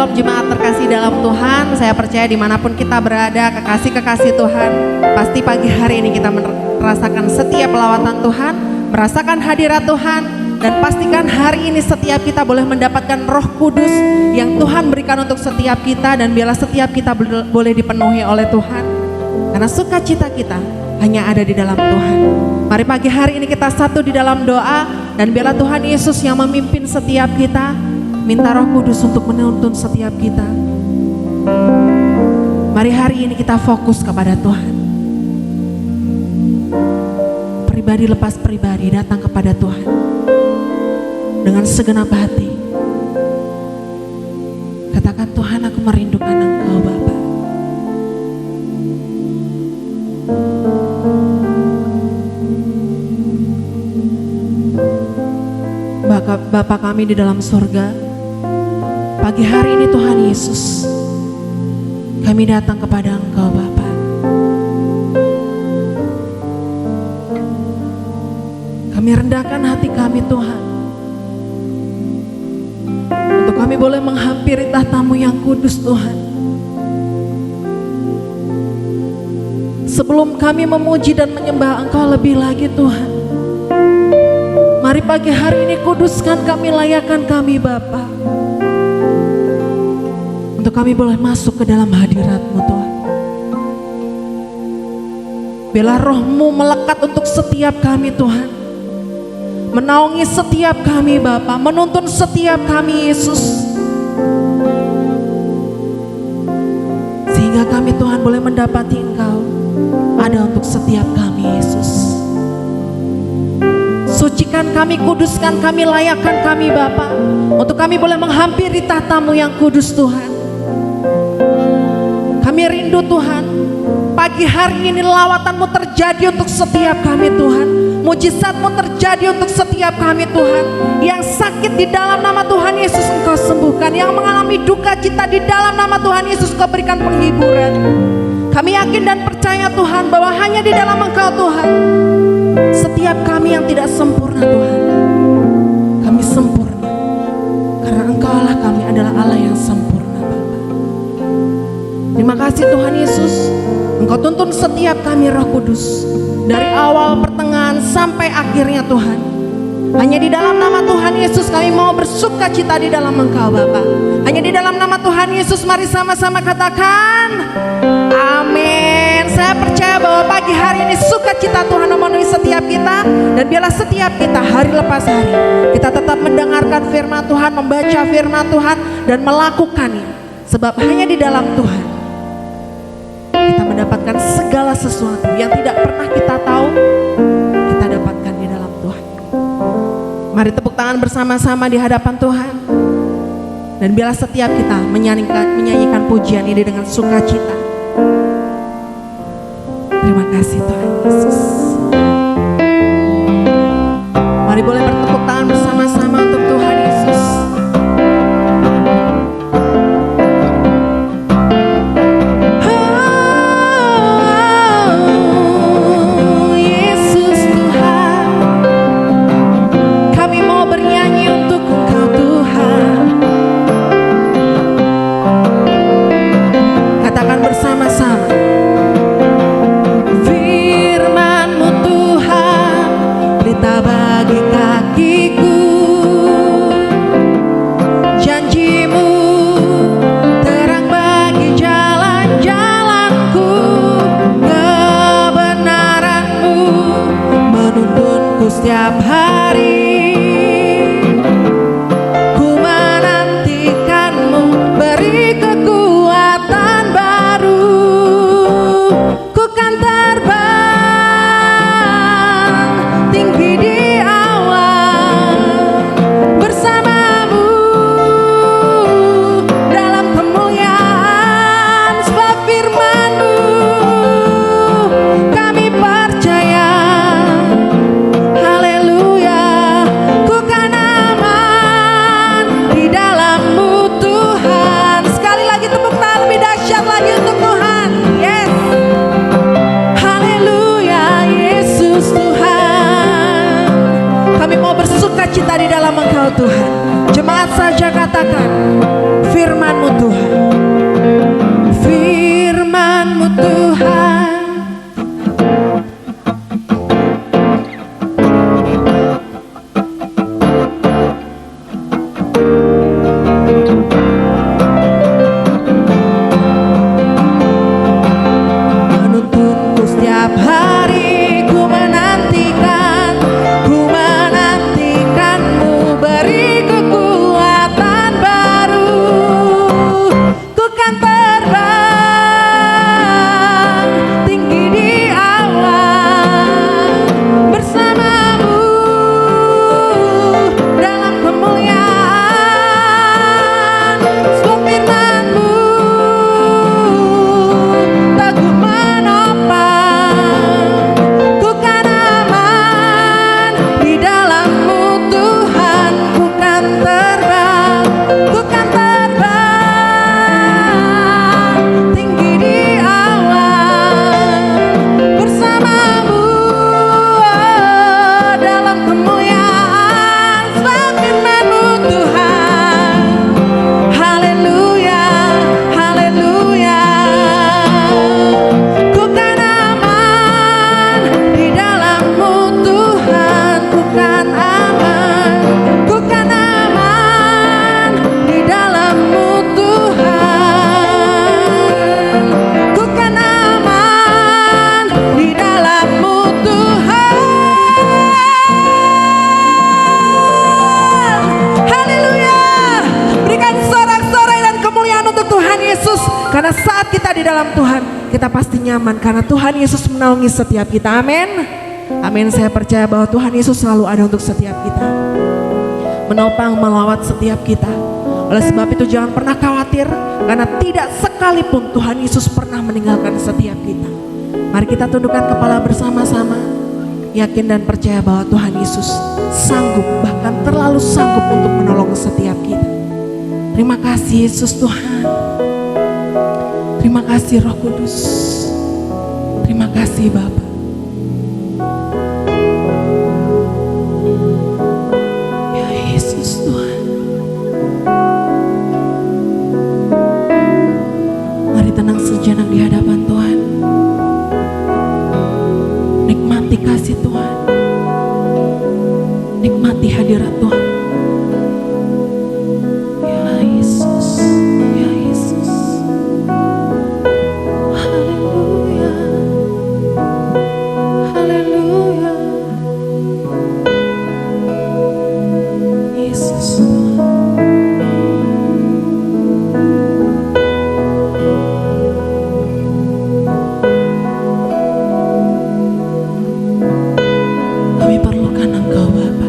Shalom jemaat terkasih dalam Tuhan. Saya percaya dimanapun kita berada, kekasih-kekasih Tuhan, pasti pagi hari ini kita merasakan setiap lawatan Tuhan, merasakan hadirat Tuhan, dan pastikan hari ini setiap kita boleh mendapatkan Roh Kudus yang Tuhan berikan untuk setiap kita, dan biarlah setiap kita boleh dipenuhi oleh Tuhan, karena sukacita kita hanya ada di dalam Tuhan. Mari pagi hari ini kita satu di dalam doa, dan biarlah Tuhan Yesus yang memimpin setiap kita. Minta Roh Kudus untuk menuntun setiap kita. Mari hari ini kita fokus kepada Tuhan. Pribadi lepas pribadi datang kepada Tuhan dengan segenap hati. Katakan, Tuhan, aku merindukan Engkau Bapa. Bapa kami di dalam surga, pagi hari ini Tuhan Yesus, kami datang kepada Engkau Bapa. Kami rendahkan hati kami Tuhan, untuk kami boleh menghampiri tahta-Mu yang kudus Tuhan. Sebelum kami memuji dan menyembah Engkau lebih lagi Tuhan, mari pagi hari ini kuduskan kami, layakkan kami Bapa, untuk kami boleh masuk ke dalam hadirat-Mu Tuhan. Biarlah Roh-Mu melekat untuk setiap kami Tuhan, menaungi setiap kami Bapa, menuntun setiap kami Yesus, sehingga kami Tuhan boleh mendapati Engkau ada untuk setiap kami Yesus. Sucikan kami, kuduskan kami, layakkan kami Bapa, untuk kami boleh menghampiri tahta-Mu yang kudus Tuhan. Kami rindu Tuhan, pagi hari ini lawatan-Mu terjadi untuk setiap kami Tuhan. Mujizat-Mu terjadi untuk setiap kami Tuhan. Yang sakit di dalam nama Tuhan Yesus Engkau sembuhkan. Yang mengalami duka cita di dalam nama Tuhan Yesus Engkau berikan penghiburan. Kami yakin dan percaya Tuhan, bahwa hanya di dalam Engkau Tuhan, setiap kami yang tidak sempurna Tuhan, kami sempurna, karena Engkau Allah kami adalah Allah yang sempurna Bapa. Terima kasih Tuhan Yesus, Engkau tuntun setiap kami Roh Kudus, dari awal, pertengahan, sampai akhirnya Tuhan. Hanya di dalam nama Tuhan Yesus kami mau bersuka cita di dalam Engkau Bapa. Hanya di dalam nama Tuhan Yesus mari sama-sama katakan amin. Saya percaya bahwa pagi hari ini sukacita Tuhan memenuhi setiap kita, dan biarlah setiap kita hari lepas hari kita tetap mendengarkan firman Tuhan, membaca firman Tuhan, dan melakukannya. Sebab hanya di dalam Tuhan kita mendapatkan segala sesuatu yang tidak pernah kita tahu, kita dapatkan di dalam Tuhan. Mari tepuk tangan bersama-sama di hadapan Tuhan, dan biarlah setiap kita menyanyikan pujian ini dengan sukacita. Terima kasih Tuhan Yesus. Mari boleh bertepuk tangan bersama-sama untuk Tuhan Yesus. Oh, Yesus Tuhan, kami mau bernyanyi untuk Engkau Tuhan. Katakan bersama-sama. Firman-Mu Tuhan, pelita bagi kakiku. Janji-Mu terang bagi jalan-jalanku. Kebenaran-Mu menuntunku setiap hari. Ku menantikan-Mu, beri kekuatan baru. Ku kan terbang tinggi di awan bersama-Mu dalam kemuliaan. Sebab firman-Mu kami percaya. Haleluya. Ku kan aman di dalam-Mu Tuhan. Sekali lagi tepuk tangan lebih dahsyat lagi untuk Tuhan. Yes. Haleluya Yesus Tuhan. Kami mau bersuka cita di dalam Engkau Tuhan. Jemaat saja katakan, firman-Mu Tuhan, firman-Mu Tuhan. Menuntunku setiap hari, ku menantikan-Mu, beri kekuatan baru. Ku kan terbang tinggi di awan bersama-Mu dalam kemuliaan. Sebab firman-Mu teguh menopang, ku kan aman di dalam-Mu Tuhan. Ku kan terbang tinggi di awan bersama-Mu dalam kemuliaan. Sebab firman-Mu Tuhan, haleluya, haleluya. Ku kan aman di dalam-Mu Tuhan. Ku kan aman di dalam-Mu Tuhan. Ku kan aman di dalam-Mu Tuhan. Haleluya. Berikan sorak-sorai dan kemuliaan untuk Tuhan Yesus. Karena saat kita di dalam Tuhan, kita pasti nyaman. Karena Tuhan Yesus menaungi setiap kita. Amin. Amin. Saya percaya bahwa Tuhan Yesus selalu ada untuk setiap kita, menopang, melawat setiap kita. Oleh sebab itu jangan pernah khawatir, karena tidak sekalipun Tuhan Yesus pernah meninggalkan setiap kita. Mari kita tundukkan kepala bersama-sama, yakin dan percaya bahwa Tuhan Yesus sanggup, bahkan terlalu sanggup untuk menolong setiap kita. Terima kasih Yesus Tuhan. Terima kasih Roh Kudus. Terima kasih Bapa. Ya Yesus Tuhan. Mari tenang sejenak di hadapan Tuhan. Nikmati kasih Tuhan. Nikmati hadirat Tuhan. Ya Yesus, ya Yesus. Haleluya. Haleluya. Yesus kami perlukan Engkau Bapa.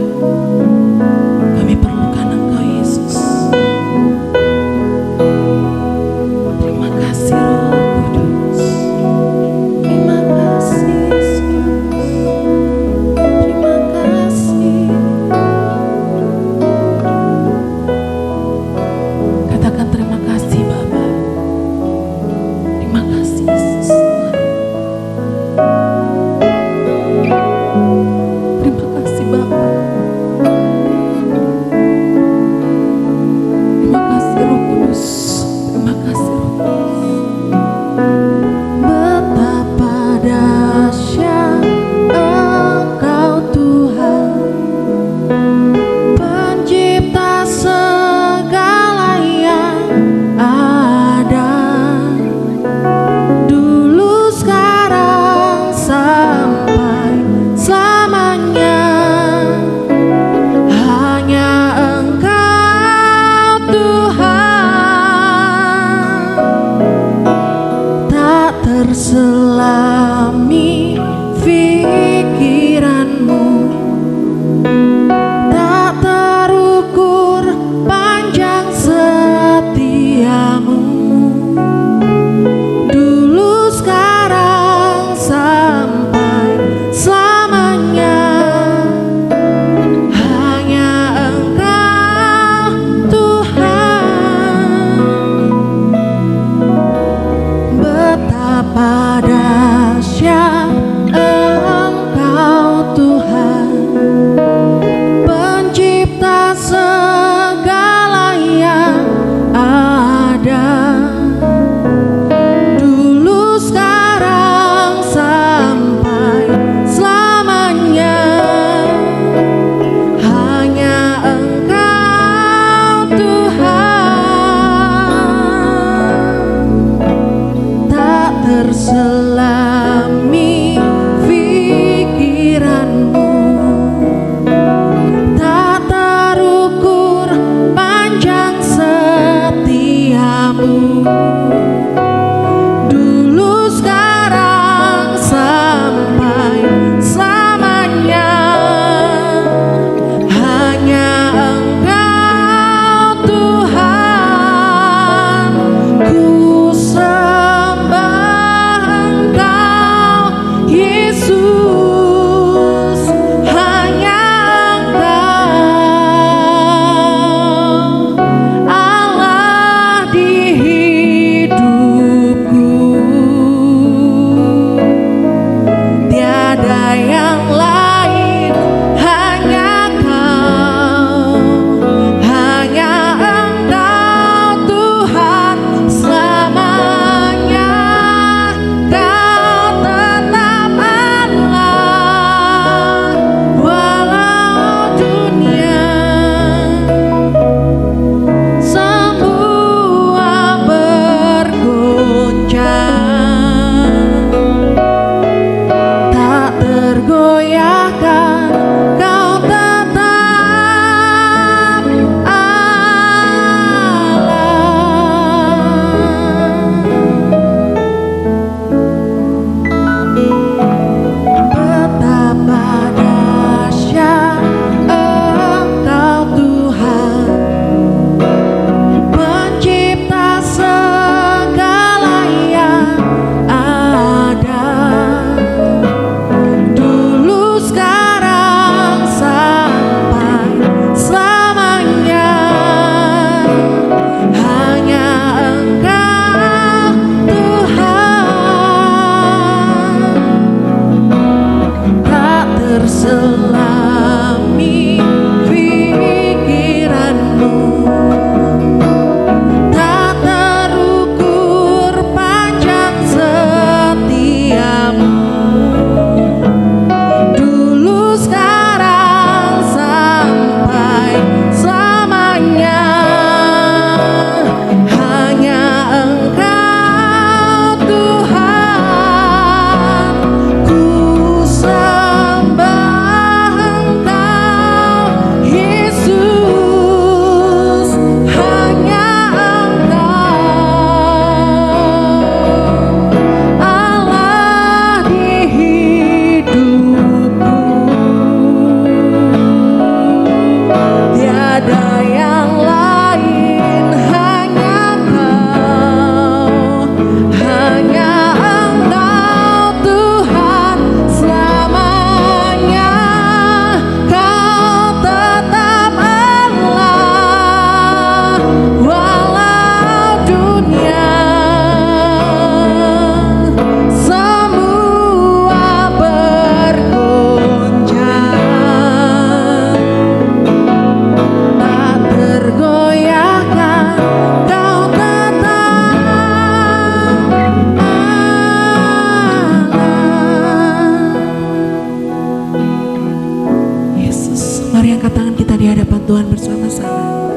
firman Tuhan bersama-sama.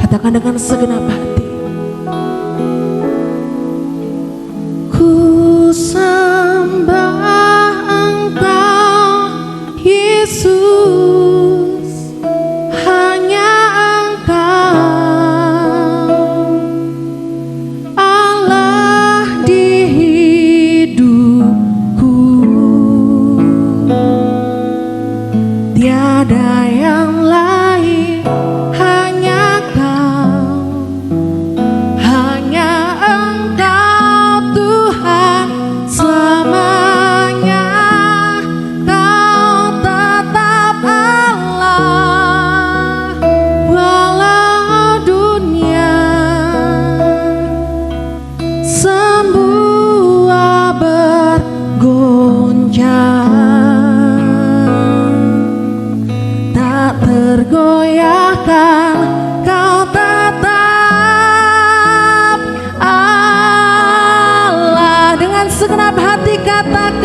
Katakan dengan segenap hati. Ku sembah Engkau Yesus, hanya Engkau Allah di hidupku, tiada yang lain, hanya Kau, hanya Engkau Tuhan selamanya. Kau tetap Allah walau dunia semua bergoncang, tak tergoyahkan. Kau tetap Allah. Dengan segenap hati katakan,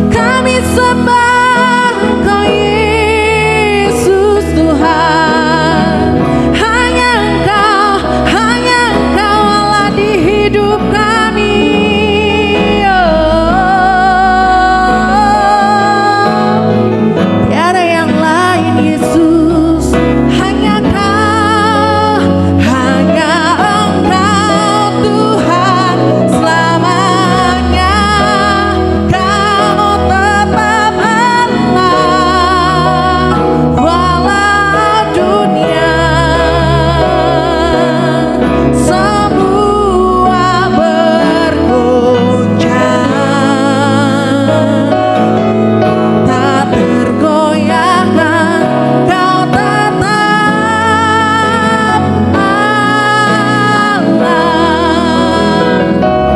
kami sembah Engkau Yesus Tuhan, hanya Engkau Allah di hidup kami. Tiada yang lain Yesus, hanya Kau, hanya Engkau Tuhan selamanya. Kau tetap Allah walau dunia semua bergoncang, tak tergoyahkan. Kau tetap Allah,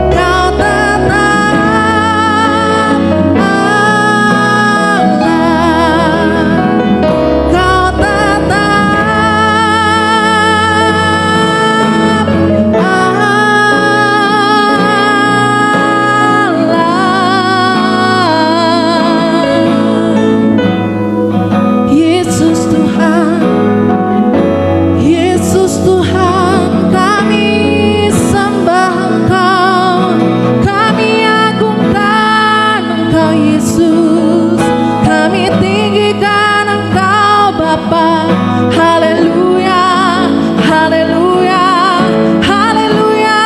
Kau tetap Allah, Kau tetap Allah. Yesus Tuhan, Yesus Tuhan, kami sembah Engkau, kami agungkan Engkau Yesus, kami tinggikan Engkau Bapa. Haleluya, haleluya, haleluya.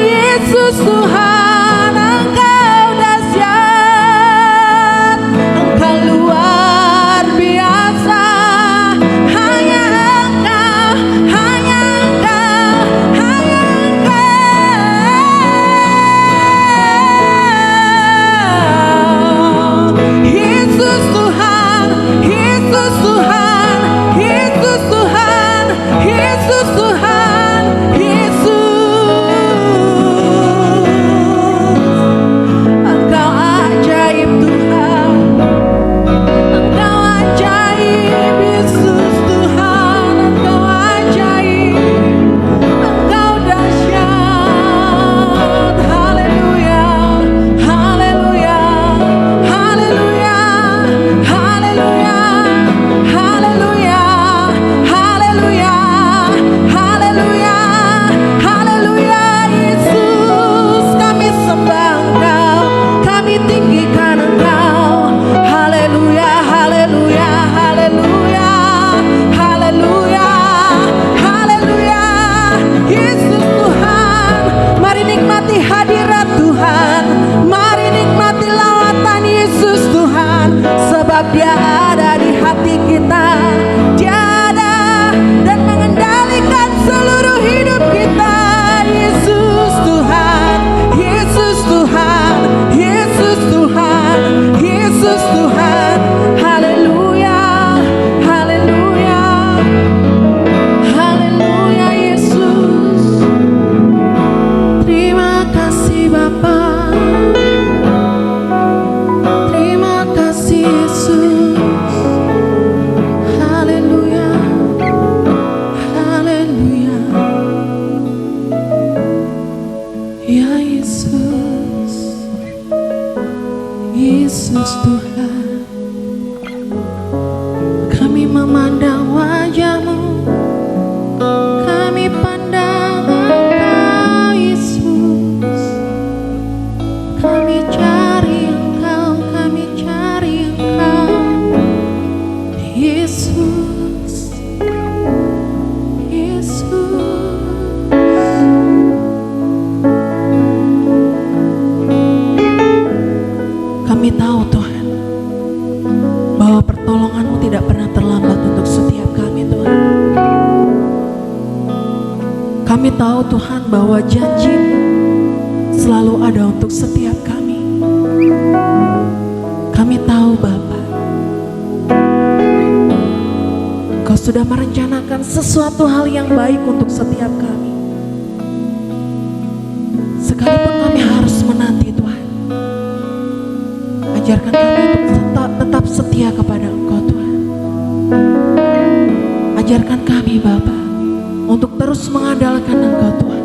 Yesus Tuhan, Engkau dahsyat, Engkau luar biasa. Hanya Engkau, hanya Engkau, hanya Engkau. Yesus Tuhan, Yesus Tuhan, Yesus Tuhan, Yesus Tuhan, Yesus. Engkau ajaib Tuhan, Engkau ajaib Yesus Tuhan, Engkau ajaib, Engkau dahsyat. Haleluya, haleluya, haleluya, haleluya, haleluya, haleluya, haleluya, haleluya. Yesus, kami sembah Engkau, kami tinggikan Engkau. Haleluya, haleluya, haleluya, haleluya, haleluya. Yesus Tuhan, mari nikmati hadirat Tuhan, mari nikmati lawatan Yesus Tuhan, sebab Dia ada di hati kita, Dia ada dan mengendalikan seluruh hidup kita. Yesus Tuhan, Yesus Tuhan, Yesus Tuhan, Yesus Tuhan. Haleluya, haleluya, haleluya. Yesus, terima kasih Bapa, terima kasih Yesus. Haleluya, haleluya. Ya Yesus, Yesus Tuhan, memandang wajah-Mu, kami pandang Engkau Yesus. Kami cari Engkau, kami cari Engkau Yesus, Yesus. Kami tahu Tuhan bahwa pertolongan-Mu tidak pernah terlambat untuk setiap kami Tuhan. Kami tahu Tuhan bahwa janji-Mu selalu ada untuk setiap kami. Kami tahu Bapa, Kau sudah merencanakan sesuatu hal yang baik untuk setiap kami. Sekalipun kami harus menanti Tuhan, ajarkan kami untuk tetap setia kepada Engkau Tuhan. Ajarkan kami Bapa untuk terus mengandalkan Engkau Tuhan.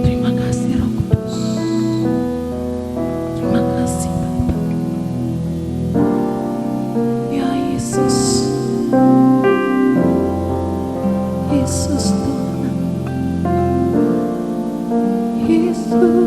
Terima kasih Roh Kudus. Terima kasih Bapa. Ya Yesus, Yesus Tuhan, Yesus.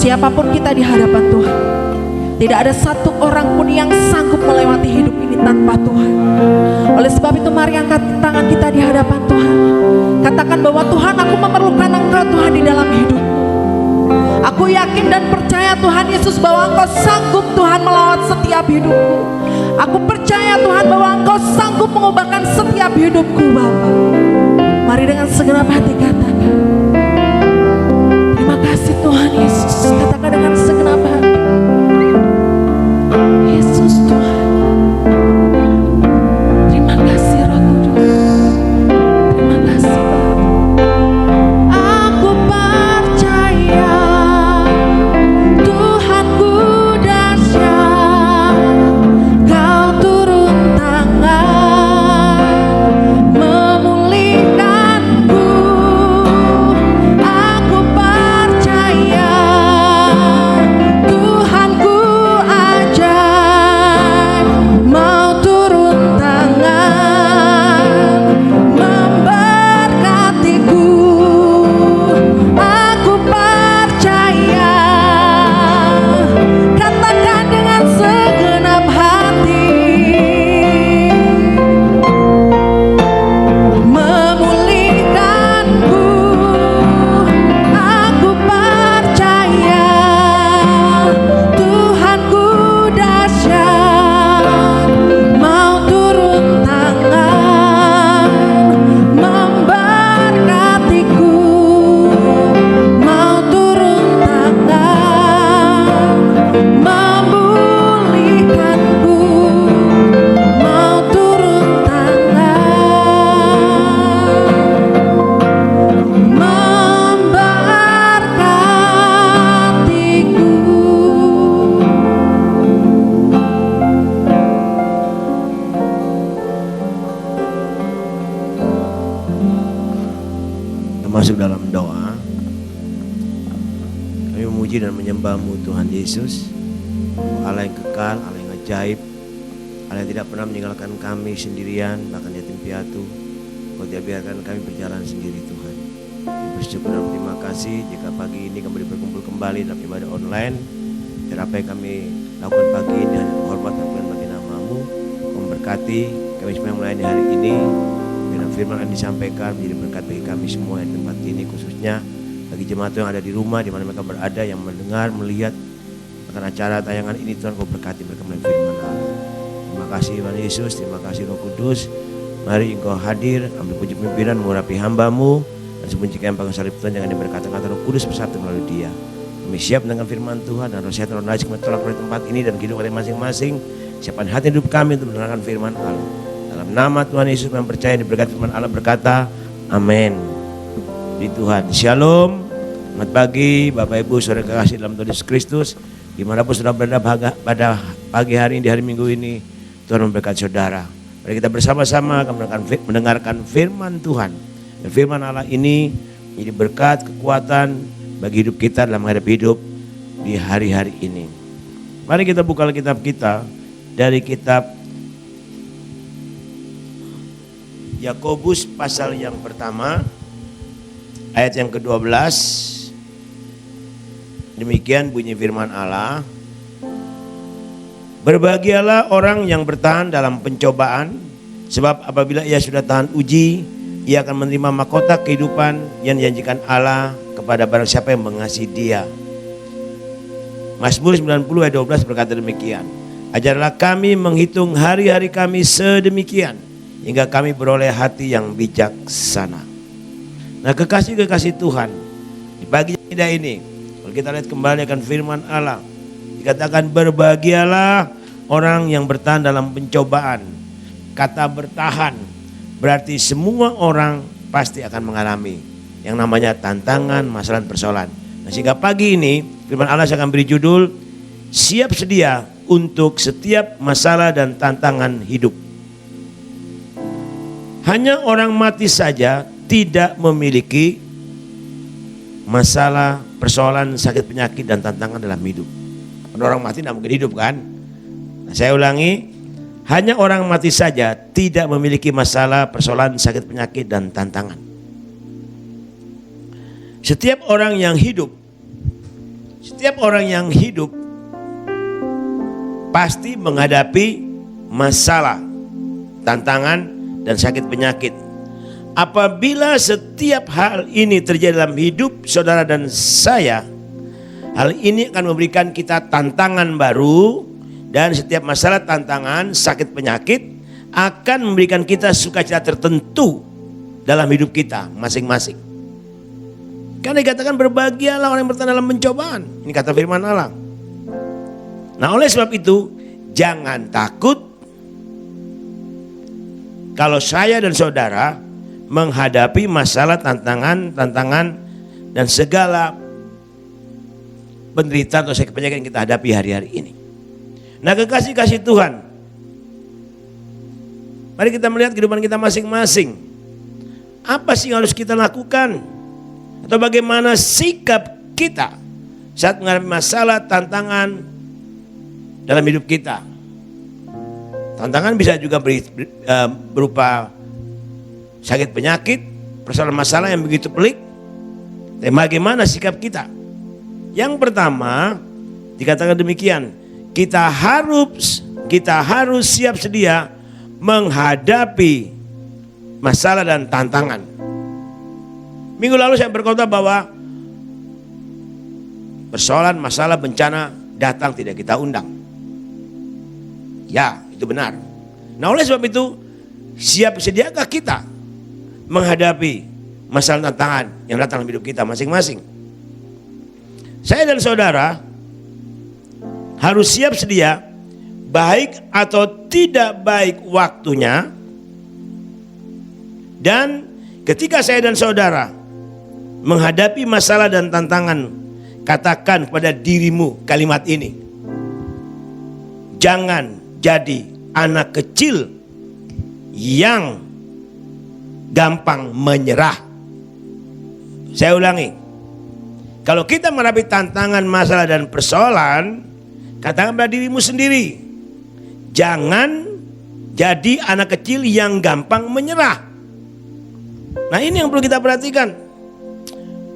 Siapapun kita di hadapan Tuhan, tidak ada satu orang pun yang sanggup melewati hidup ini tanpa Tuhan. Oleh sebab itu mari angkat tangan kita di hadapan Tuhan. Katakan bahwa Tuhan, aku memerlukan Engkau Tuhan di dalam hidup. Aku yakin dan percaya Tuhan Yesus bahwa Engkau sanggup Tuhan melawat setiap hidupku. Aku percaya Tuhan bahwa Engkau sanggup mengubahkan setiap hidupku Bapa. Mari dengan segenap hati katakan, terima kasih Tuhan Yesus. Katakan dengan segenap hati, Yesus Tuhan. Terima kasih Roh Kudus. Terima kasih Bapa. Aku percaya Tuhanku dahsyat, Kau turun tangan memulihkanku. Aku percaya Tuhanku ajaib, mau turun tangan memberkatiku. Aku percaya, katakan dengan segenap hati, memulihkanku. Aku percaya Tuhanku dahsyat, mau turun tangan memberkatiku. Mau turun tangan memulihkanku. Mau turun tangan memberkatiku. Kita masuk dalam doa. Kami memuji dan menyembah-Mu Tuhan Yesus, Allah yang kekal, Allah yang ajaib, Allah yang tidak pernah meninggalkan kami sendirian, bahkan yatim piatu. Kau tidak biarkan kami berjalan sendiri Tuhan. Kami bersyukur dan berterima kasih jika pagi ini kembali berkumpul kembali dalam ibadah online. Dan apa yang kami lakukan pagi ini hanya hormat dan pujian bagi nama-Mu. Kau memberkati kami semua yang melayani hari ini. Dengan firman yang disampaikan menjadi berkat bagi kami semua di tempat ini, khususnya Bagi jemaat yang ada di rumah, di mana mereka berada, yang mendengar, melihat akan acara tayangan ini, Tuhan Kau berkati mereka melalui firman Allah. Terima kasih Tuhan Yesus, terima kasih Roh Kudus. Mari Engkau hadir, ambil puji pimpinan, mengurapi hamba-Mu, dan sembunyikan pakai salib Tuhan, jangan diberkata-kata Roh Kudus bersatu melalui Dia. Kami siap dengan firman Tuhan, dan roh sehat, roh najis kami tolak dari tempat ini dan kehidupan kami masing-masing. Siapkan hati hidup kami untuk mendengarkan firman Allah. Dalam nama Tuhan Yesus yang percaya diberkati firman Allah berkata, amin. Di Tuhan, shalom. Selamat pagi Bapak Ibu saudara kekasih dalam Tuhan Yesus Kristus. Dimanapun saudara berada pada pagi hari ini, di hari Minggu ini, Tuhan memberkati saudara. Mari kita bersama-sama akan mendengarkan firman Tuhan. Dan firman Allah ini menjadi berkat, kekuatan bagi hidup kita dalam menghadapi hidup di hari-hari ini. Mari kita buka Alkitab kita dari kitab Yakobus pasal yang pertama, ayat yang ke-12. Demikian bunyi firman Allah. Berbahagialah orang yang bertahan dalam pencobaan, sebab apabila ia sudah tahan uji, ia akan menerima mahkota kehidupan yang dijanjikan Allah kepada barang siapa yang mengasihi Dia. Mazmur 90 ayat 12 berkata demikian. Ajarlah kami menghitung hari-hari kami sedemikian, hingga kami beroleh hati yang bijaksana. Nah, kekasih-kekasih Tuhan, di pagi yang indah ini, kalau kita lihat kembali akan firman Allah, dikatakan berbahagialah orang yang bertahan dalam pencobaan. Kata bertahan berarti semua orang pasti akan mengalami yang namanya tantangan, masalah, persoalan. Nah, sehingga pagi ini firman Allah saya akan beri judul, siap sedia untuk setiap masalah dan tantangan hidup. Hanya orang mati saja tidak memiliki masalah, persoalan, sakit, penyakit, dan tantangan dalam hidup. Orang mati tidak mungkin hidup kan? Nah, saya ulangi, hanya orang mati saja tidak memiliki masalah, persoalan, sakit, penyakit, dan tantangan. Setiap orang yang hidup pasti menghadapi masalah, tantangan, dan sakit penyakit. Apabila setiap hal ini terjadi dalam hidup saudara dan saya, hal ini akan memberikan kita tantangan baru, dan setiap masalah, tantangan, sakit, penyakit akan memberikan kita sukacita tertentu dalam hidup kita masing-masing. Karena dikatakan berbahagialah orang yang bertahan dalam pencobaan. Ini kata firman Allah. Nah, oleh sebab itu jangan takut kalau saya dan saudara menghadapi masalah, tantangan dan segala penderitaan atau sakit penyakit yang kita hadapi hari-hari ini. Nah, kekasih-kasih Tuhan, mari kita melihat kehidupan kita masing-masing. Apa sih yang harus kita lakukan? Atau bagaimana sikap kita saat menghadapi masalah, tantangan dalam hidup kita? Tantangan bisa juga berupa sakit penyakit, persoalan masalah yang begitu pelik. Tapi bagaimana sikap kita? Yang pertama dikatakan demikian, kita harus siap sedia menghadapi masalah dan tantangan. Minggu lalu saya berkata bahwa persoalan, masalah, bencana datang tidak kita undang. Ya, itu benar. Nah, oleh sebab itu siap sediakah kita menghadapi masalah, tantangan yang datang dalam hidup kita masing-masing? Saya dan saudara harus siap sedia, baik atau tidak baik waktunya. Dan ketika saya dan saudara menghadapi masalah dan tantangan, katakan kepada dirimu kalimat ini: jangan jadi anak kecil yang gampang menyerah. Saya ulangi, kalau kita menghadapi tantangan, masalah, dan persoalan, katakan pada dirimu sendiri, jangan jadi anak kecil yang gampang menyerah. Nah, ini yang perlu kita perhatikan.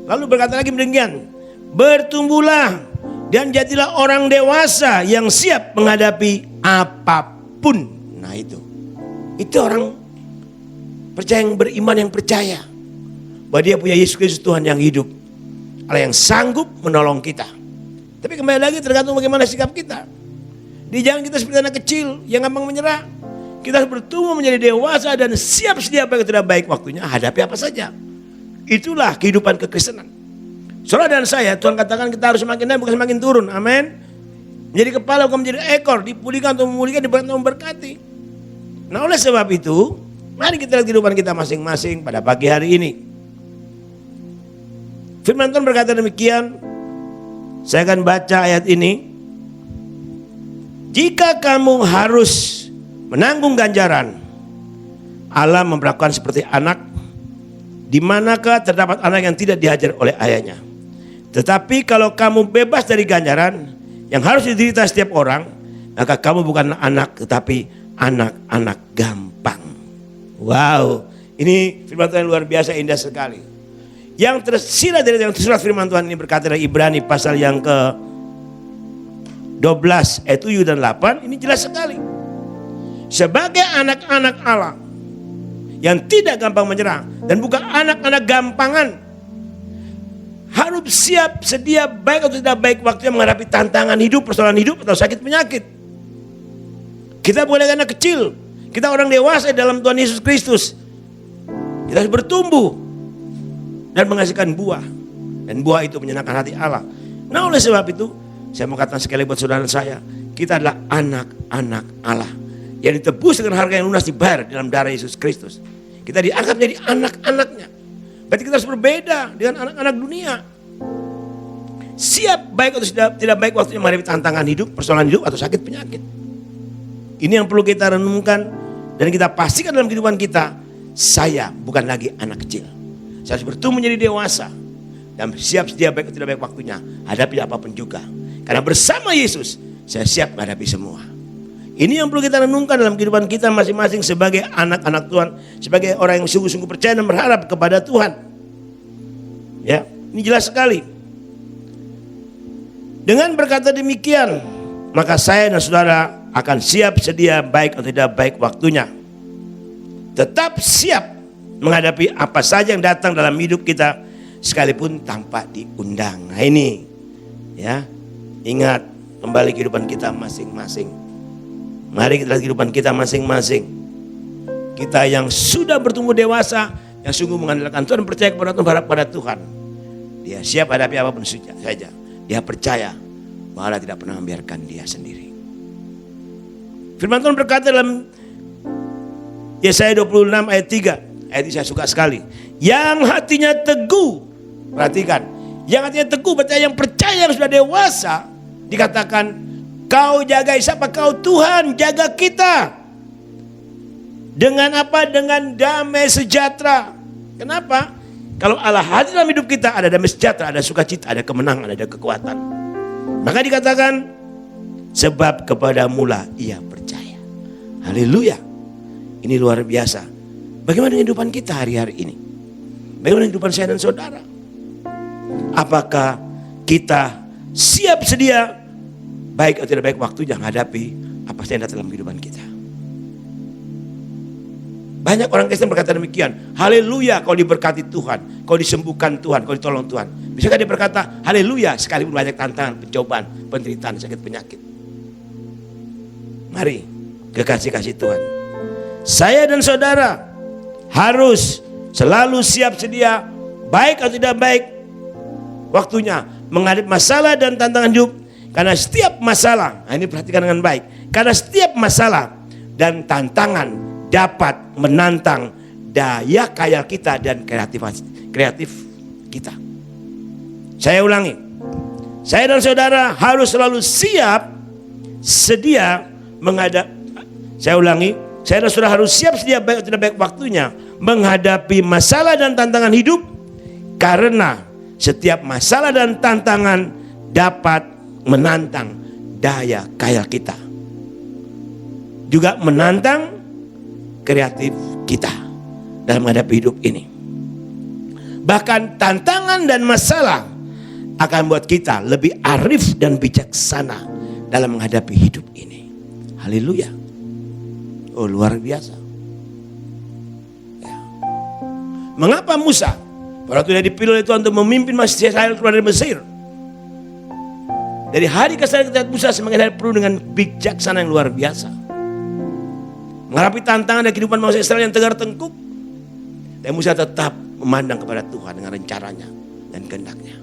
Lalu berkata lagi demikian, bertumbuhlah dan jadilah orang dewasa yang siap menghadapi apapun. Nah, itu orang percaya, yang beriman, yang percaya bahwa dia punya Yesus Kristus Tuhan yang hidup. Allah yang sanggup menolong kita. Tapi kembali lagi tergantung bagaimana sikap kita. Di jangan kita seperti anak kecil yang gampang menyerah. Kita harus bertumbuh menjadi dewasa dan siap sedia baik tidak baik waktunya hadapi apa saja. Itulah kehidupan kekristenan. Saudara dan saya, Tuhan katakan kita harus semakin naik bukan semakin turun. Amin. Menjadi kepala bukan menjadi ekor, dipulihkan untuk memulihkan, diberkati untuk memberkati. Nah, oleh sebab itu, mari kita lihat kehidupan kita masing-masing pada pagi hari ini. Firman Tuhan berkata demikian. Saya akan baca ayat ini. Jika kamu harus menanggung ganjaran, Allah memperlakukan seperti anak, di manakah terdapat anak yang tidak diajar oleh ayahnya. Tetapi kalau kamu bebas dari ganjaran yang harus diderita setiap orang, maka kamu bukan anak tetapi anak-anak gampang. Wow, ini firman Tuhan luar biasa indah sekali. Yang tersirat dari surat firman Tuhan ini berkata dari Ibrani pasal yang ke 12 ayat 7 dan 8, ini jelas sekali. Sebagai anak-anak Allah yang tidak gampang menyerah dan bukan anak-anak gampangan, harus siap sedia baik atau tidak baik waktunya menghadapi tantangan hidup, persoalan hidup atau sakit penyakit. Kita boleh anak kecil, kita orang dewasa dalam Tuhan Yesus Kristus. Kita harus bertumbuh dan menghasilkan buah, dan buah itu menyenangkan hati Allah. Nah, oleh sebab itu saya mau katakan sekali buat saudara saya, kita adalah anak-anak Allah yang ditebus dengan harga yang lunas dibayar dalam darah Yesus Kristus. Kita dianggap menjadi anak-anaknya. Berarti kita harus berbeda dengan anak-anak dunia. Siap baik atau tidak baik waktunya menghadapi tantangan hidup, persoalan hidup atau sakit penyakit. Ini yang perlu kita renungkan dan kita pastikan dalam kehidupan kita. Saya bukan lagi anak kecil. Saya harus bertumbuh menjadi dewasa dan siap sedia baik atau tidak baik waktunya hadapi apapun juga. Karena bersama Yesus saya siap menghadapi semua. Ini yang perlu kita renungkan dalam kehidupan kita masing-masing sebagai anak-anak Tuhan, sebagai orang yang sungguh-sungguh percaya dan berharap kepada Tuhan. Ya, ini jelas sekali. Dengan berkata demikian, maka saya dan saudara akan siap sedia baik atau tidak baik waktunya. Tetap siap menghadapi apa saja yang datang dalam hidup kita sekalipun tanpa diundang. Nah ini, ya, ingat kembali kehidupan kita masing-masing. Mari kita lihat kehidupan kita masing-masing. Kita yang sudah bertumbuh dewasa, yang sungguh mengandalkan Tuhan, percaya kepada Tuhan, berharap pada Tuhan. Dia siap hadapi apapun saja. Dia percaya bahwa Allah tidak pernah membiarkan dia sendiri. Firman Tuhan berkata dalam Yesaya 26 ayat 3. Ayat ini saya suka sekali. Yang hatinya teguh, perhatikan. Yang hatinya teguh berarti yang percaya, yang sudah dewasa. Dikatakan, kau jaga siapa? Kau Tuhan jaga kita. Dengan apa? Dengan damai sejahtera. Kenapa? Kalau Allah hadir dalam hidup kita, ada damai sejahtera, ada sukacita, ada kemenangan, ada kekuatan. Maka dikatakan, sebab kepadamulah ia percaya. Haleluya. Ini luar biasa. Bagaimana dengan kehidupan kita hari-hari ini? Bagaimana dengan kehidupan saya dan saudara? Apakah kita siap sedia baik atau tidak baik waktunya menghadapi apa yang datang dalam kehidupan kita? Banyak orang Kristen berkata demikian. Haleluya, kau diberkati Tuhan, kau disembuhkan Tuhan, kau ditolong Tuhan. Bisakah dia berkata haleluya sekalipun banyak tantangan, pencobaan, penderitaan, sakit penyakit? Mari, kekasih-kasih Tuhan, saya dan saudara harus selalu siap sedia baik atau tidak baik waktunya menghadapi masalah dan tantangan hidup. Karena setiap masalah, nah ini perhatikan dengan baik, karena setiap masalah dan tantangan dapat menantang daya kaya kita dan kreatif kita. Saya ulangi, saya dan saudara harus selalu siap sedia menghadapi. Saya ulangi, saya dan saudara harus siap sedia baik atau tidak baik waktunya menghadapi masalah dan tantangan hidup. Karena setiap masalah dan tantangan dapat menantang daya kaya kita, juga menantang kreatif kita dalam menghadapi hidup ini. Bahkan tantangan dan masalah akan membuat kita lebih arif dan bijaksana dalam menghadapi hidup ini. Haleluya. Oh, luar biasa. Ya. Mengapa Musa Pada waktu dia dipilih oleh Tuhan untuk memimpin manusia Israel keluar dari Mesir. Dari hari ke hari kita Musa semakin hari penuh dengan bijaksana yang luar biasa. Menghadapi tantangan dan kehidupan manusia Israel yang tegar tengkuk. Dan Musa tetap memandang kepada Tuhan dengan rencananya dan kehendaknya.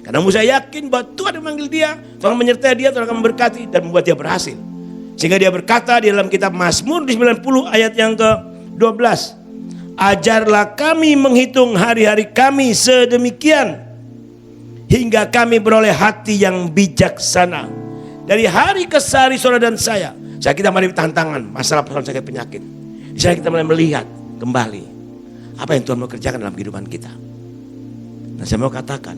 Karena Musa yakin bahwa Tuhan memanggil dia, Tuhan menyertai dia, Tuhan akan memberkati dan membuat dia berhasil. Sehingga dia berkata di dalam kitab Mazmur di 90 ayat yang ke-12. Ajarlah kami menghitung hari-hari kami sedemikian, hingga kami beroleh hati yang bijaksana. Dari hari ke hari saudara dan saya kita menghadapi tantangan, masalah persoalan sakit penyakit. Di sana kita mulai melihat kembali apa yang Tuhan mau kerjakan dalam kehidupan kita. Dan saya mau katakan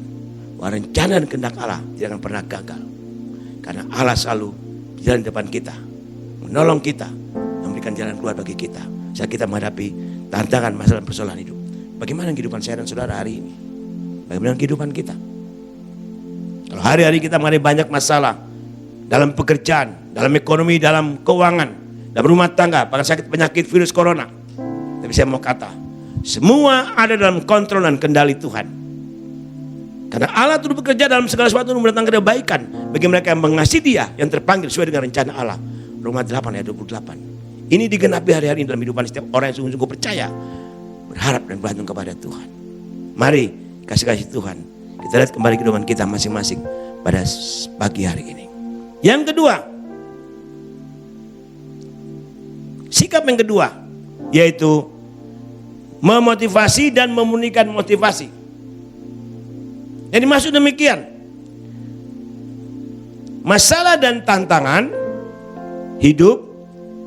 bahwa rencana dan kehendak Allah tidak akan pernah gagal. Karena Allah selalu jalan di depan kita, menolong kita, memberikan jalan keluar bagi kita saat kita menghadapi tantangan masalah persoalan hidup. Bagaimana kehidupan saya dan saudara hari ini? Bagaimana kehidupan kita? Kalau hari-hari kita menghadapi banyak masalah dalam pekerjaan, dalam ekonomi, dalam keuangan, dalam rumah tangga, bahkan sakit penyakit virus corona. Tapi saya mau kata, semua ada dalam kontrol dan kendali Tuhan. Karena Allah turut bekerja dalam segala sesuatu untuk mendatangkan kebaikan bagi mereka yang mengasihi Dia, yang terpanggil sesuai dengan rencana Allah. Roma 8 ayat 28. Ini digenapi hari-hari dalam kehidupan setiap orang yang sungguh-sungguh percaya, berharap dan bergantung kepada Tuhan. Mari kasih-kasih Tuhan, kita lihat kembali kehidupan kita masing-masing pada pagi hari ini. Yang kedua, sikap yang kedua yaitu memotivasi dan memurnikan motivasi. Yang dimaksud demikian, masalah dan tantangan hidup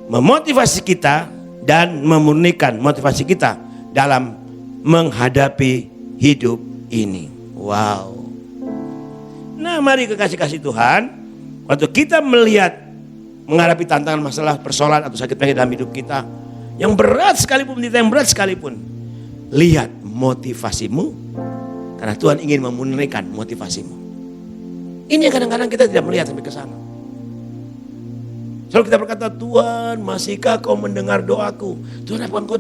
memotivasi kita dan memurnikan motivasi kita dalam menghadapi hidup ini. Wow. Nah, mari kekasih-kasih Tuhan, waktu kita melihat menghadapi tantangan masalah persoalan atau sakit penyakit dalam hidup kita yang berat sekalipun, yang berat sekalipun, lihat motivasimu. Karena Tuhan ingin memurnikan motivasimu. Ini yang kadang-kadang kita tidak melihat sampai ke sana. Selalu kita berkata, Tuhan, masihkah kau mendengar doaku? Tuhan, apa engkau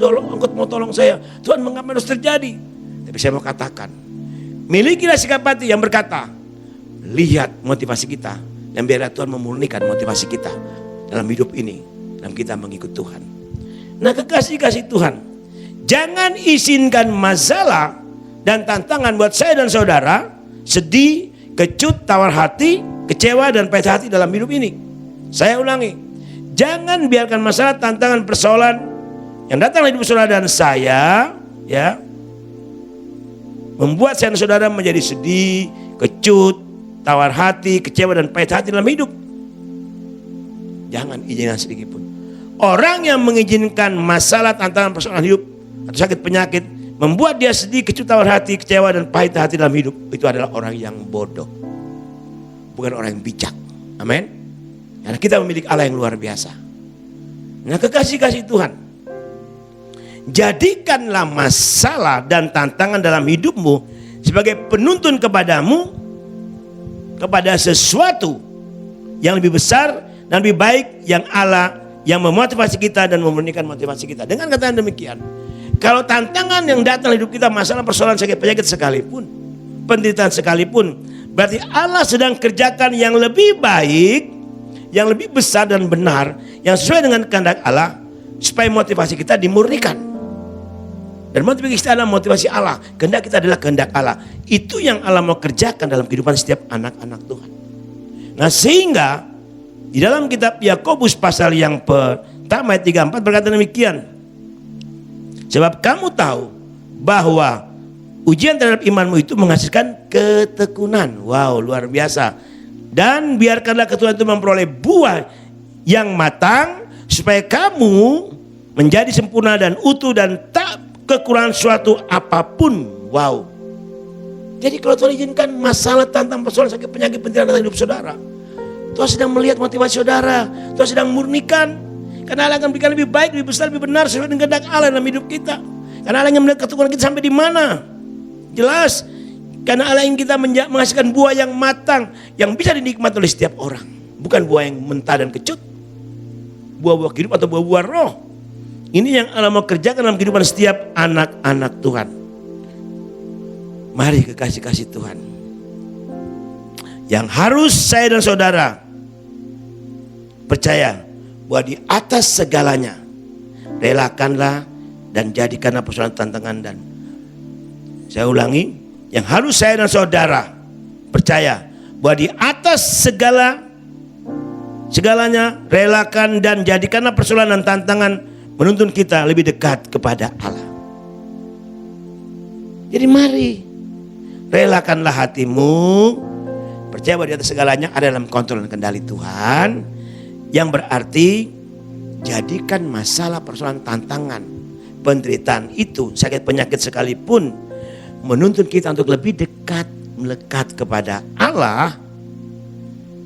mau tolong saya? Tuhan, mengapa harus terjadi? Tapi saya mau katakan, milikilah sikap hati yang berkata, lihat motivasi kita, dan biarlah Tuhan memurnikan motivasi kita dalam hidup ini, dalam kita mengikut Tuhan. Nah, kekasih-kasih Tuhan, jangan izinkan masalah dan tantangan buat saya dan saudara sedih, kecut, tawar hati, kecewa dan pahit hati dalam hidup ini. Saya ulangi, jangan biarkan masalah, tantangan, persoalan yang datang di hidup saudara dan saya, ya, membuat saya dan saudara menjadi sedih, kecut, tawar hati, kecewa dan pahit hati dalam hidup. Jangan izinkan sedikit pun. Orang yang mengizinkan masalah, tantangan, persoalan hidup atau sakit penyakit membuat dia sedih, kecut, tawar hati, kecewa dan pahit hati dalam hidup, itu adalah orang yang bodoh, bukan orang yang bijak. Amin. Karena kita memiliki Allah yang luar biasa. Nah, kekasih-kasih Tuhan, jadikanlah masalah dan tantangan dalam hidupmu sebagai penuntun kepadamu kepada sesuatu yang lebih besar dan lebih baik, yang Allah yang memotivasi kita dan memurnikan motivasi kita. Dengan kata demikian, kalau tantangan yang datang hidup kita, masalah, persoalan, sakit, penyakit sekalipun, penderitaan sekalipun, berarti Allah sedang kerjakan yang lebih baik, yang lebih besar dan benar, yang sesuai dengan kehendak Allah, supaya motivasi kita dimurnikan. Dan motivasi kita adalah motivasi Allah, kehendak kita adalah kehendak Allah. Itu yang Allah mau kerjakan dalam kehidupan setiap anak-anak Tuhan. Nah, sehingga di dalam kitab Yakobus pasal yang pertama ayat 3-4 berkata demikian. Sebab kamu tahu bahwa ujian terhadap imanmu itu menghasilkan ketekunan. Wow, luar biasa. Dan biarkanlah ketekunan itu memperoleh buah yang matang, supaya kamu menjadi sempurna dan utuh dan tak kekurangan suatu apapun. Wow. Jadi kalau Tuhan izinkan masalah, tantangan, persoalan, sakit, penyakit, penderitaan dalam hidup saudara, Tuhan sedang melihat motivasi saudara, Tuhan sedang murnikan. Karena Allah akan berikan lebih baik, lebih besar, lebih benar sesuai dengan kehendak Allah dalam hidup kita. Karena Allah ingin melihat ketekunan kita sampai di mana. Jelas. Karena Allah ingin kita menghasilkan buah yang matang, yang bisa dinikmati oleh setiap orang. Bukan buah yang mentah dan kecut. Buah-buah hidup atau buah-buah roh. Ini yang Allah mau kerjakan dalam kehidupan setiap anak-anak Tuhan. Mari kekasih-kasih Tuhan, yang harus saya dan saudara percaya bahwa di atas segalanya, relakanlah dan jadikanlah persoalan tantangan. Dan saya ulangi, yang harus saya dan saudara percaya bahwa di atas segalanya, relakan dan jadikanlah persoalan dan tantangan menuntun kita lebih dekat kepada Allah. Jadi mari, relakanlah hatimu, percaya bahwa di atas segalanya ada dalam kontrol dan kendali Tuhan, yang berarti jadikan masalah, persoalan, tantangan, penderitaan itu, sakit penyakit sekalipun, menuntun kita untuk lebih dekat, melekat kepada Allah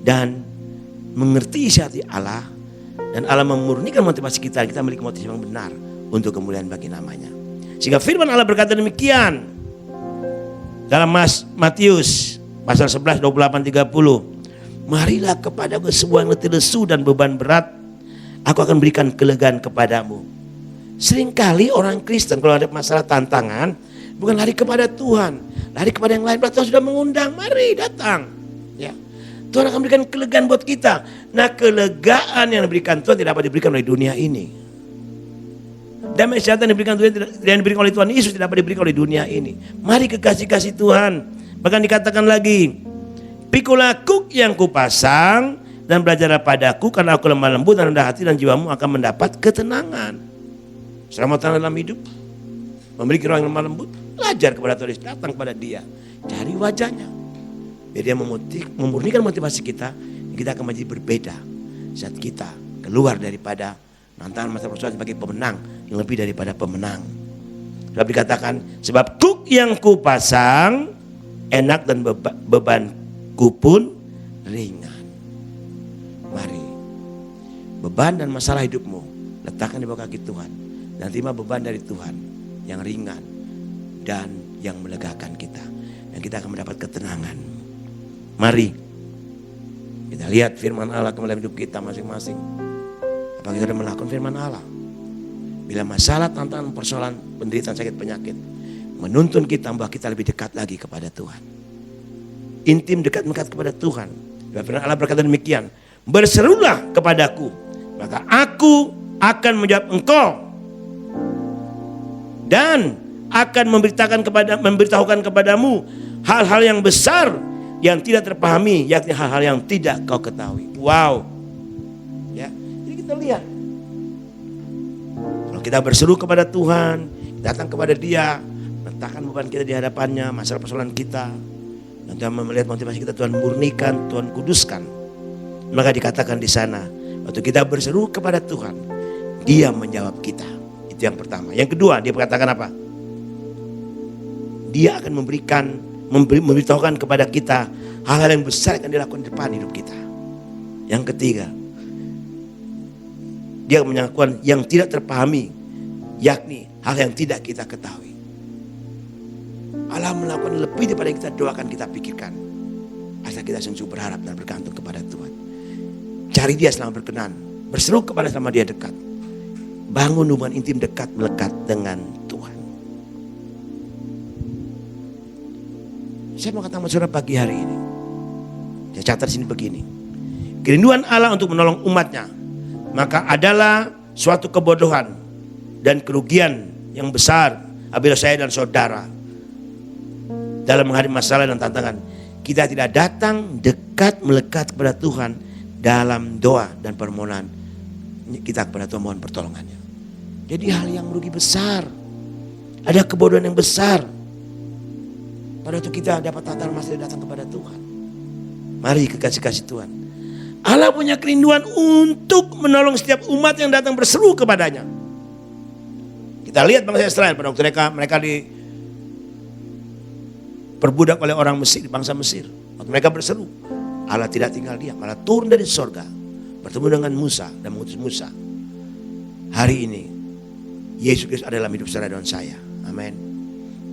dan mengerti isi hati Allah, dan Allah memurnikan motivasi kita memiliki motivasi yang benar untuk kemuliaan bagi namanya. Sehingga firman Allah berkata demikian dalam Matius pasal 11, 28, 30. Marilah kepadaku semua yang letih lesu dan beban berat, aku akan berikan kelegaan kepadamu. Seringkali orang Kristen kalau ada masalah, tantangan, bukan lari kepada Tuhan, lari kepada yang lain. Tuhan sudah mengundang, mari datang. Ya, Tuhan akan berikan kelegaan buat kita. Nah, kelegaan yang diberikan Tuhan tidak dapat diberikan oleh dunia ini. Damai sejahtera yang diberikan Tuhan, yang diberikan oleh Tuhan Yesus tidak dapat diberikan oleh dunia ini. Mari kekasih-kasih Tuhan. Bahkan dikatakan lagi, pikulah kuk yang kupasang dan belajarlah padaku, karena aku lemah lembut dan rendah hati, dan jiwamu akan mendapat ketenangan. Selamatan dalam hidup, memiliki orang yang lemah lembut, belajar kepada Tuhan, datang kepada Dia, cari wajahnya. Biar Dia memurnikan motivasi kita akan menjadi berbeda saat kita keluar daripada tantangan masa persoalan sebagai pemenang yang lebih daripada pemenang. Sebab dikatakan, sebab kuk yang kupasang enak dan bebanku pun ringan. Mari, beban dan masalah hidupmu letakkan di bawah kaki Tuhan, dan terima beban dari Tuhan yang ringan dan yang melegakan kita, dan kita akan mendapat ketenangan. Mari kita lihat firman Allah dalam hidup kita masing-masing. Apakah kita sudah melakukan firman Allah? Bila masalah, tantangan, persoalan, penderitaan, sakit, penyakit menuntun kita bahwa kita lebih dekat lagi kepada Tuhan, intim, dekat kepada Tuhan. Firman Allah berkata demikian, berserulah kepadaku, maka aku akan menjawab engkau, dan akan memberitahukan kepadamu hal-hal yang besar yang tidak terpahami, yakni hal-hal yang tidak kau ketahui. Wow. Ya, jadi kita lihat, kalau kita berseru kepada Tuhan, datang kepada Dia, letakkan beban kita di hadapannya, masalah persoalan kita, dan Tuhan melihat motivasi kita, Tuhan murnikan, Tuhan kuduskan. Maka dikatakan di sana, waktu kita berseru kepada Tuhan, Dia menjawab kita. Itu yang pertama. Yang kedua, Dia berkatakan apa? Dia akan memberitahukan kepada kita hal-hal yang besar yang akan dilakukan di depan hidup kita. Yang ketiga, Dia menyatakan yang tidak terpahami, yakni hal yang tidak kita ketahui. Allah melakukan lebih daripada yang kita doakan, kita pikirkan, asal kita sungguh berharap dan bergantung kepada Tuhan. Cari Dia selama berkenan, berseru kepada selama Dia dekat. Bangun hubungan intim dekat, melekat dengan Tuhan. Saya mau katakan saudara pagi hari ini, saya catat sini begini, kerinduan Allah untuk menolong umatnya, maka adalah suatu kebodohan dan kerugian yang besar apabila saya dan saudara dalam menghadapi masalah dan tantangan, kita tidak datang dekat melekat kepada Tuhan dalam doa dan permohonan kita kepada Tuhan, mohon pertolongannya. Jadi hal yang merugi besar, ada kebodohan yang besar. Pada waktu kita dapat tantangan masih datang kepada Tuhan. Mari kekasih-kasih Tuhan, Allah punya kerinduan untuk menolong setiap umat yang datang berseru kepadanya. Kita lihat bangsa Israel pada waktu mereka diperbudak oleh orang Mesir, bangsa Mesir. Waktu mereka berseru, Allah tidak tinggal diam, malah turun dari sorga, bertemu dengan Musa dan mengutus Musa. Hari ini Yesus Kristus adalah hidup saudara dan saya. Amin.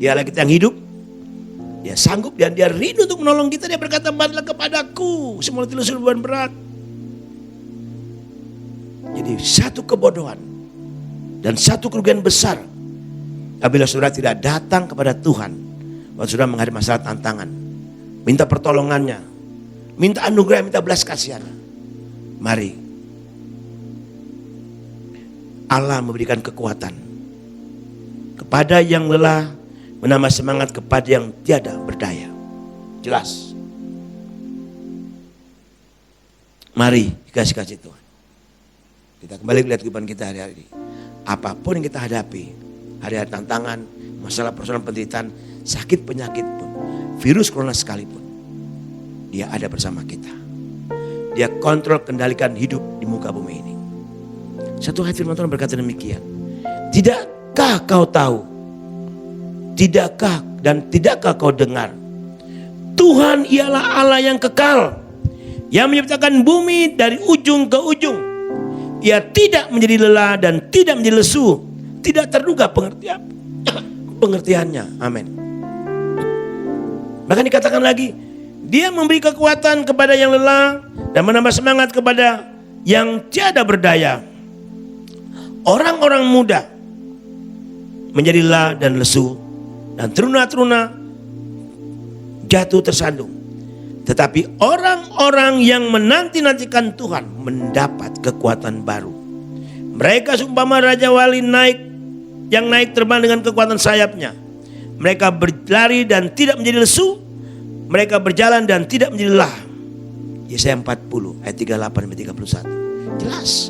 Dia adalah kita yang hidup. Dia sanggup dan Dia rindu untuk menolong kita. Dia berkata, balik kepadaku semua letih lesu beban berat. Jadi satu kebodohan dan satu kerugian besar apabila saudara tidak datang kepada Tuhan waktu saudara menghadapi masalah tantangan, minta pertolongannya, minta anugerah, minta belas kasihan. Mari Allah memberikan kekuatan kepada yang lelah, menambah semangat kepada yang tiada berdaya. Jelas. Mari kasih Tuhan. Kita kembali lihat kehidupan kita hari-hari ini. Apapun yang kita hadapi, hari-hari tantangan, masalah persoalan penderitaan, sakit penyakit pun, virus corona sekalipun, Dia ada bersama kita. Dia kontrol kendalikan hidup di muka bumi ini. Satu ayat firman Tuhan berkata demikian. Tidakkah kau tahu? Tidakkah kau dengar? Tuhan ialah Allah yang kekal, yang menciptakan bumi dari ujung ke ujung. Ia tidak menjadi lelah dan tidak menjadi lesu, tidak terduga pengertiannya. Amin. Bahkan dikatakan lagi, Dia memberi kekuatan kepada yang lelah dan menambah semangat kepada yang tiada berdaya. Orang-orang muda menjadi lelah dan lesu, dan teruna-teruna jatuh tersandung. Tetapi orang-orang yang menanti-nantikan Tuhan mendapat kekuatan baru. Mereka seumpama Raja Wali yang naik terbang dengan kekuatan sayapnya. Mereka berlari dan tidak menjadi lesu. Mereka berjalan dan tidak menjadi lelah. Yesaya 40 ayat 38-31. Jelas.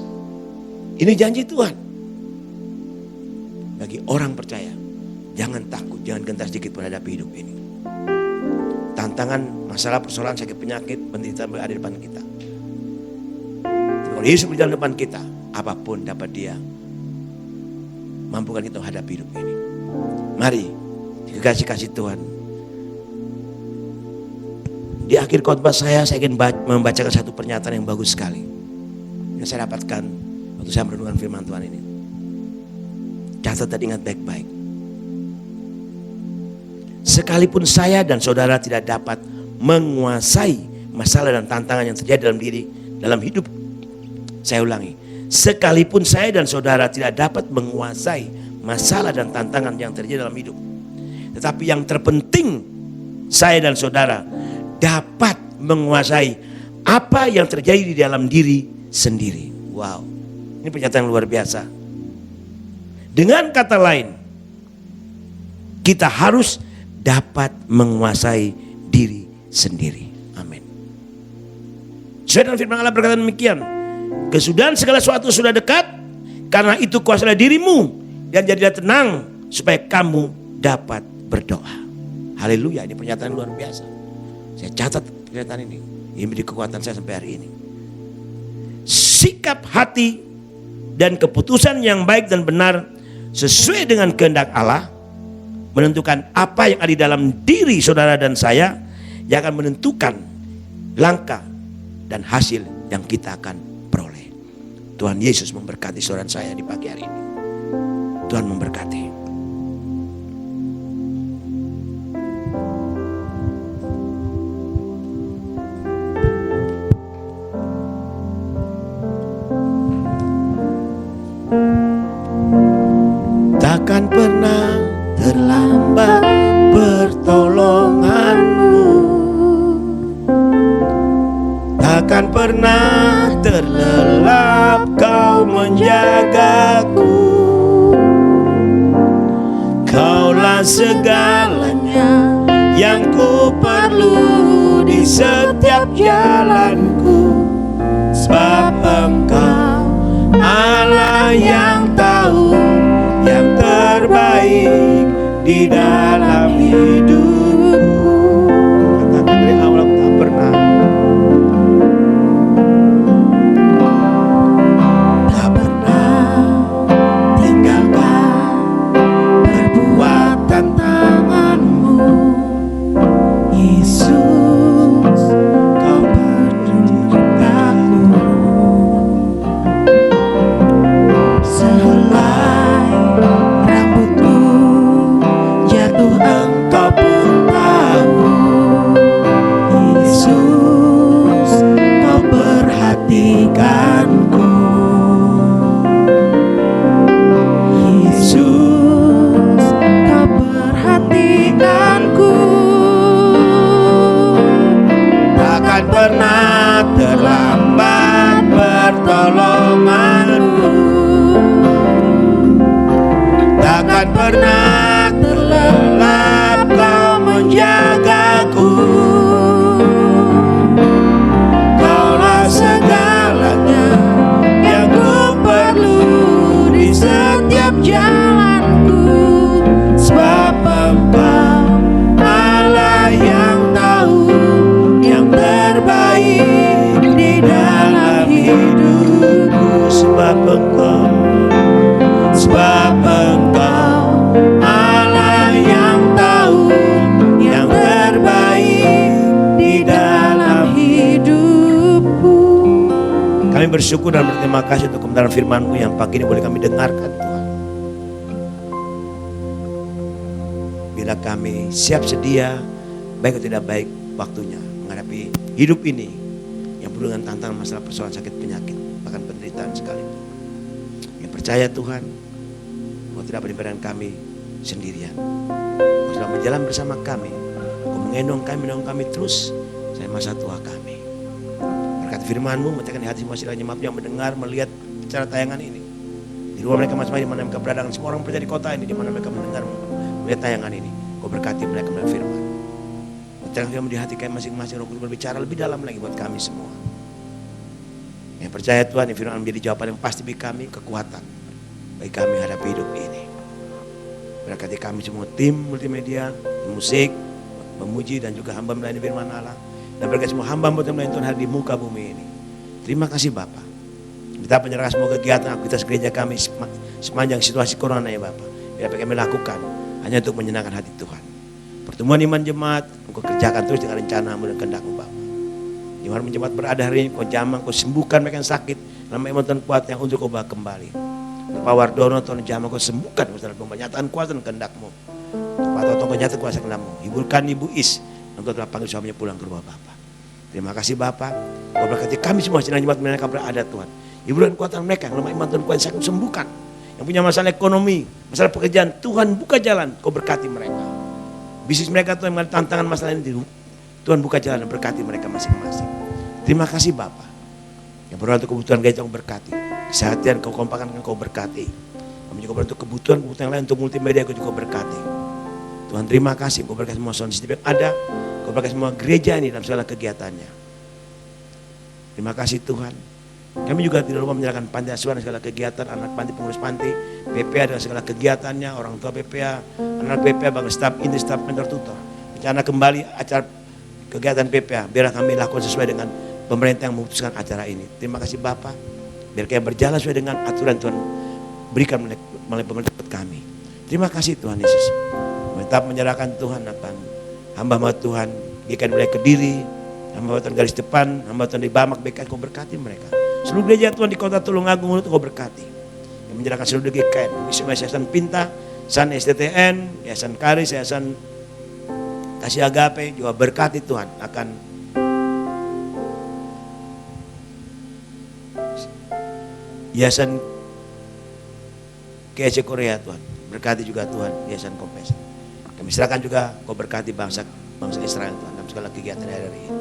Ini janji Tuhan. Bagi orang percaya, jangan takut, jangan gentar sedikit menghadapi hidup ini. Tantangan, masalah, persoalan, sakit, penyakit, penderitaan berada di depan kita. Kalau Yesus berjalan depan kita, apapun dapat Dia mampukan kita menghadapi hidup ini. Mari, dikasih Tuhan. Di akhir khotbah saya ingin membacakan satu pernyataan yang bagus sekali yang saya dapatkan waktu saya merenungkan firman Tuhan ini. Catat dan ingat baik-baik. Sekalipun saya dan saudara tidak dapat menguasai masalah dan tantangan yang terjadi dalam hidup. Saya ulangi. Sekalipun saya dan saudara tidak dapat menguasai masalah dan tantangan yang terjadi dalam hidup. Tetapi yang terpenting, saya dan saudara dapat menguasai apa yang terjadi di dalam diri sendiri. Wow. Ini pernyataan luar biasa. Dengan kata lain, kita harus dapat menguasai diri sendiri. Amin. Sesuai dengan firman Allah berkata demikian. Kesudahan segala sesuatu sudah dekat. Karena itu kuasalah dirimu dan jadilah tenang supaya kamu dapat berdoa. Haleluya, ini pernyataan luar biasa. Saya catat pernyataan ini. Ini menjadi kekuatan saya sampai hari ini. Sikap hati dan keputusan yang baik dan benar sesuai dengan kehendak Allah menentukan apa yang ada di dalam diri saudara dan saya, yang akan menentukan langkah dan hasil yang kita akan peroleh. Tuhan Yesus memberkati saudara dan saya di pagi hari ini. Tuhan memberkati. Takkan pernah terlambat pertolonganmu, takkan pernah terlelap kau menjagaku. Kaulah segalanya yang ku perlu di setiap jalanku, sebab Engkau Allah yang tahu yang terbaik di dalam hidupku. Katakan dari awal aku tak pernah tinggalkan perbuatan tanganmu. Yesus, kau menciptaku. Sehelai rambutku jatuh, Engkau pun Takkan pernah terlambat pertolonganmu, takkan pernah terlelap kau menjagaku. Kaulah segalanya yang ku perlu di setiap jalanku, sebab Engkau Allah yang tahu yang terbaik di dalam hidupku. Sebab Engkau Allah yang tahu yang terbaik di dalam hidupku. Kami bersyukur dan berterima kasih untuk kebenaran firman-Mu yang pagi ini boleh kami dengarkan, Tuhan. Bila kami siap sedia, baik atau tidak baik waktunya menghadapi hidup ini yang penuh dengan tantangan, masalah, persoalan, sakit, penyakit, bahkan penderitaan sekalipun. Yang percaya Tuhan, Kau tidak beribadah kami sendirian. Kau sudah berjalan bersama kami. Kau mengendong kami terus sampai masa tua kami. Berkat firman-Mu, mencahkan hati semua sidang jemaat yang mendengar, melihat acara tayangan ini. Di rumah mereka masing-masing, di mana mereka berada, dan semua orang percaya di kota ini, di mana mereka mendengar, melihat tayangan ini. Kau berkati mereka melalui firman. Mencahkan firman di hati kami masing-masing. Roh Kudus berbicara lebih dalam lagi buat kami semua. Yang percaya Tuhan, yang firman menjadi jawaban yang pasti bagi kami, kekuatan bagi kami hadapi hidup ini. Berkati kami semua tim multimedia, musik, memuji dan juga hamba melayani firman Allah. Dan berkati semua hamba melayani Tuhan hari di muka bumi ini. Terima kasih Bapa. Kita menyerahkan semua kegiatan aktivitas gereja kami sepanjang situasi corona ya Bapa. Biar kami lakukan hanya untuk menyenangkan hati Tuhan. Pertemuan iman jemaat, Engkau kerjakan terus dengan rencana-Mu dan kehendak-Mu Bapa. Di mana jemaat berada hari ini, Kau jamah, Kau sembuhkan mereka yang sakit. Nama iman Tuhan kuat yang untuk Kau bawa kembali. Pak Wardono, Tuhan jamah, Kau sembuhkan masalah pembanyataan kuasa dan kehendak-Mu. Pak Toto, Kau nyata kuasa kehendak-Mu. Hiburkan Ibu Is, Engkau telah panggil suaminya pulang ke rumah Bapa. Terima kasih Bapa. Kau berkati kami semua sidang jemaat mereka berada Tuhan. Hiburan kuatan mereka, lemah iman Tuhan kuat yang sakit sembuhkan. Yang punya masalah ekonomi, masalah pekerjaan, Tuhan buka jalan, Kau berkati mereka. Bisnis mereka Tuhan mengalami tantangan masalah ini, Tuhan buka jalan dan berkati mereka masing-masing. Terima kasih Bapa. Yang berdoa untuk kebutuhan gereja Kau berkati. Kesehatan Kau kompakan Kau berkati. Kami juga berdoa untuk kebutuhan yang lain, untuk multimedia Kau juga berkati. Tuhan terima kasih, Kau berkati semua sound system yang ada. Kau berkati semua gereja ini dalam segala kegiatannya. Terima kasih Tuhan. Kami juga tidak lupa menyerahkan panti asuhan dan segala kegiatan, anak panti, pengurus panti, PPA dan segala kegiatannya, orang tua PPA, anak PPA, bangga staf, inti staf, mentor tutor. Rencana kembali acara kegiatan PPA, biar kami lakukan sesuai dengan pemerintah yang memutuskan acara ini. Terima kasih Bapak, biar kami berjalan sesuai dengan aturan Tuhan berikan melalui pemerintah kami. Terima kasih Tuhan Yesus. Tetap menyerahkan Tuhan akan hamba-hamba Tuhan, ikan mulai Kediri, hamba Tuhan garis depan, hamba Tuhan di Bamak, BKN, Kau berkati mereka. Seluruh gereja Tuhan di kota Tulungagung Kau berkati. Yang menyerahkan seluruh GKN, Yayasan Pinta, San STTN, Yayasan Karis, Yayasan Kasih Agape, juga berkati Tuhan akan Yayasan KSC Korea Tuhan. Berkati juga Tuhan Yayasan Kompes. Kami serahkan juga Kau berkati bangsa Israel Tuhan dalam segala kegiatan hari ini.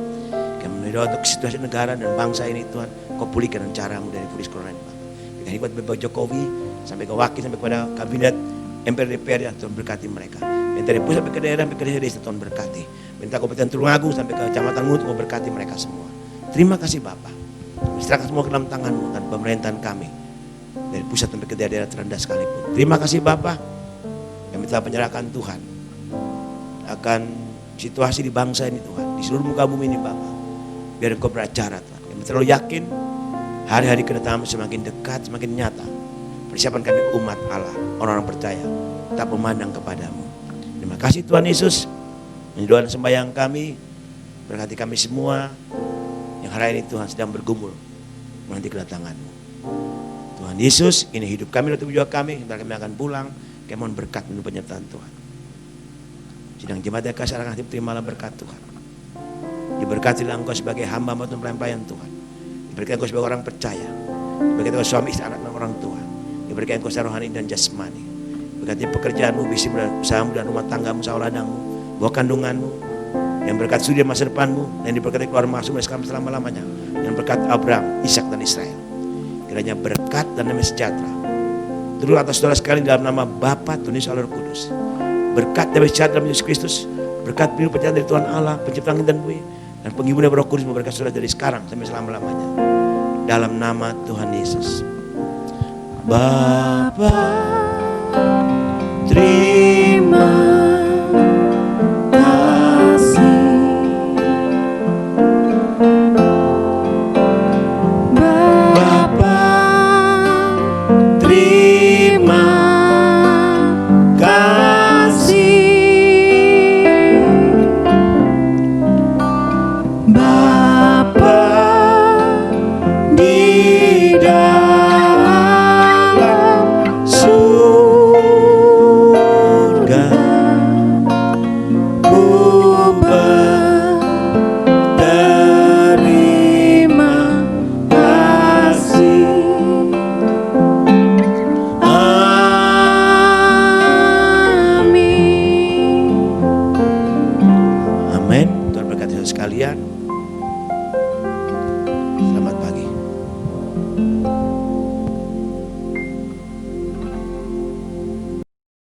Kami berdoa untuk situasi negara dan bangsa ini Tuhan, Kau pulihkan cara-Mu dari virus corona ini. Dengan hebat Bapak Jokowi sampai ke wakil sampai kepada kabinet MPR DPR Tuhan berkati mereka. Dan dari pusat sampai ke daerah sampai ke desa Tuhan berkati. Minta Kabupaten Tulungagung sampai ke Kecamatan Ngut Kau berkati mereka semua. Terima kasih Bapak. Serahkan semua ke dalam tangan-Mu dan pemerintahan kami. Dari pusat sampai ke daerah terendah sekalipun. Terima kasih Bapak. Kami telah menyerahkan Tuhan akan situasi di bangsa ini Tuhan, di seluruh muka bumi ini Bapak. Biar Engkau beracara Tuhan. Kami terlalu yakin hari-hari kedatangan semakin dekat, semakin nyata. Persiapan kami umat Allah, orang-orang percaya, tetap memandang kepadamu. Terima kasih Tuhan Yesus. Ini doa dan sembahyang kami. Berkati kami semua yang hari ini Tuhan sedang bergumul menanti kedatangan-Mu. Tuhan Yesus, ini hidup kami dan tujuan kami. Sebentar kami akan pulang. Kami mohon berkat menurut penyertaan Tuhan. Sidang jemaat yang kasih anak hati, terimalah berkat Tuhan. Diberkatilah Engkau sebagai hamba maupun pelayan Tuhan. Diberikan Engkau sebagai orang percaya. Diberikan Engkau suami istri anak dan orang tua. Diberikan Engkau secara rohani dan jasmani. Berkati pekerjaanmu, bisnis, usahamu dan rumah tanggamu, usaha ladangmu, buah kandunganmu. Yang berkat sudi masa depanmu, yang diberkati keluar masuk sekarang selama-lamanya. Yang berkat Abraham, Ishak dan Israel. Kiranya berkat dan damai sejahtera turun atas saudara sekalian dalam nama Bapa, Tuhan Yesus, Allah Roh Kudus. Berkat damai sejahtera dalam Yesus Kristus, berkat pilu percaya dari Tuhan Allah, pencipta langit dan bumi, dan penghibur Roh Kudus memberkati saudara dari sekarang sampai selama-lamanya. Dalam nama Tuhan Yesus. Bapa, terima